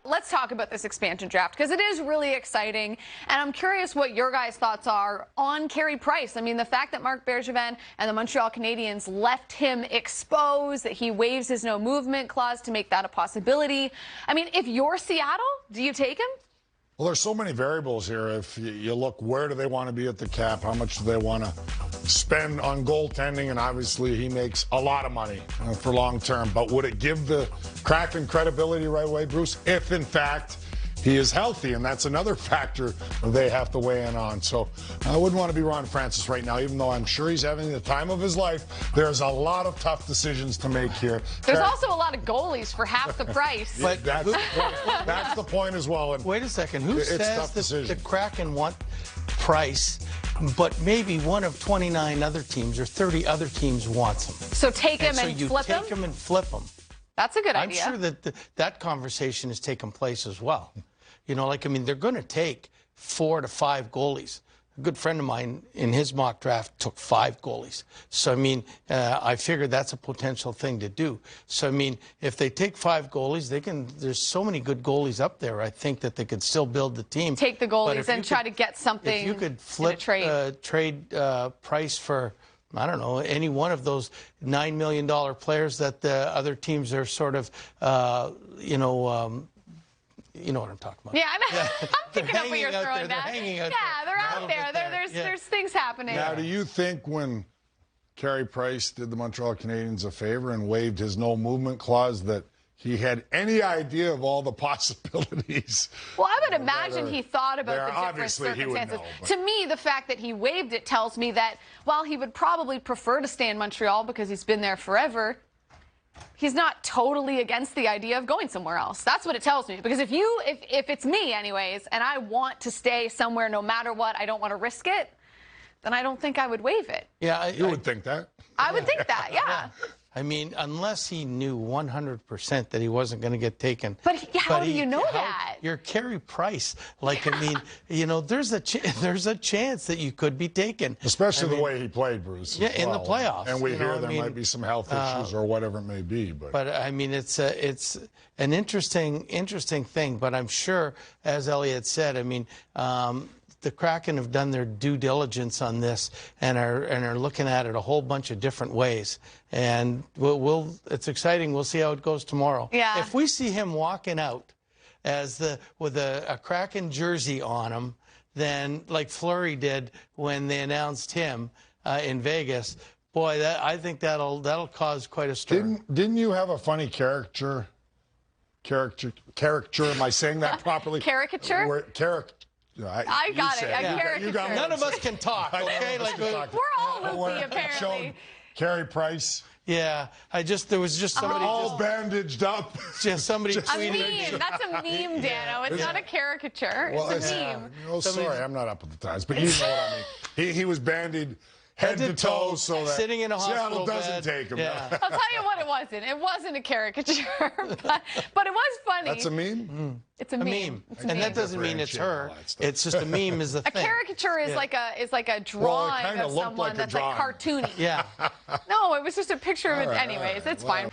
Let's talk about this expansion draft because it is really exciting, and I'm curious what your guys' thoughts are on Carey Price. I mean, the fact that Marc Bergevin and the Montreal Canadiens left him exposed, that he waives his no movement clause to make that a possibility. I mean, if you're Seattle, do you take him? Well, there's so many variables here. If you look, where do they want to be at the cap? How much do they want to spend on goaltending? And obviously, he makes a lot of money for long term. But would it give the Kraken credibility right away, Bruce, if in fact he is healthy? And that's another factor they have to weigh in on. So I wouldn't want to be Ron Francis right now, even though I'm sure he's having the time of his life. There's a lot of tough decisions to make here. There's also a lot of goalies for half the price. But that's the point as well. And wait a second. Who says that the Kraken want Price, but maybe one of 29 other teams or 30 other teams wants him? So take him and flip him? So you take him and flip him. That's a good idea. I'm sure that that conversation has taken place as well. You know, like, I mean, they're going to take 4 to 5 goalies. A good friend of mine in his mock draft took 5 goalies. So, I mean, I figured that's a potential thing to do. So, I mean, if they take 5 goalies, they can, there's so many good goalies up there, I think that they could still build the team. Take the goalies and try to get something. If you could flip trade Price for, I don't know, any one of those $9 million players that the other teams are sort of, you know what I'm talking about. Yeah, I'm picking up what you're throwing down. Yeah, they're out there. There's things happening. Now, do you think when Carey Price did the Montreal Canadiens a favor and waived his no movement clause that he had any idea of all the possibilities? Well, I would imagine he thought about the different circumstances. To me, the fact that he waived it tells me that while he would probably prefer to stay in Montreal because he's been there forever, he's not totally against the idea of going somewhere else. That's what it tells me. Because if it's me anyways, and I want to stay somewhere no matter what, I don't want to risk it, then I don't think I would waive it. Yeah, you would think that. I would think that, yeah. I mean, unless he knew 100% that he wasn't going to get taken. But how do you know that? You're Carey Price. Like, I mean, you know, there's a chance that you could be taken. Especially the way he played, Bruce. Yeah, in the playoffs. And we hear there might be some health issues or whatever it may be. But I mean, it's an interesting thing. But I'm sure, as Elliot said, I mean, the Kraken have done their due diligence on this and are looking at it a whole bunch of different ways. And it's exciting. We'll see how it goes tomorrow. Yeah. If we see him walking out with a Kraken jersey on him, then like Fleury did when they announced him in Vegas, boy, I think that'll cause quite a stir. Didn't you have a funny caricature? Am I saying that properly? Caricature? I got it. Yeah. None of us can talk, okay? We're all loopy, apparently. Carey Price. Yeah, there was just somebody all bandaged up. Just somebody tweeted. A meme. That's a meme, Dano. It's not a caricature. It's a meme. Oh, sorry, I'm not up with the times, but you know what I mean. He was bandied head to toe, so that sitting in a hospital Seattle doesn't take him. Yeah. I'll tell you what it wasn't. It wasn't a caricature, but it was funny. That's a meme? Mm. It's a meme. And that doesn't mean it's her. It's just a meme is the thing. A caricature is like a drawing of someone that's like cartoony. Yeah. No, it was just a picture of it. Anyways, it's fine.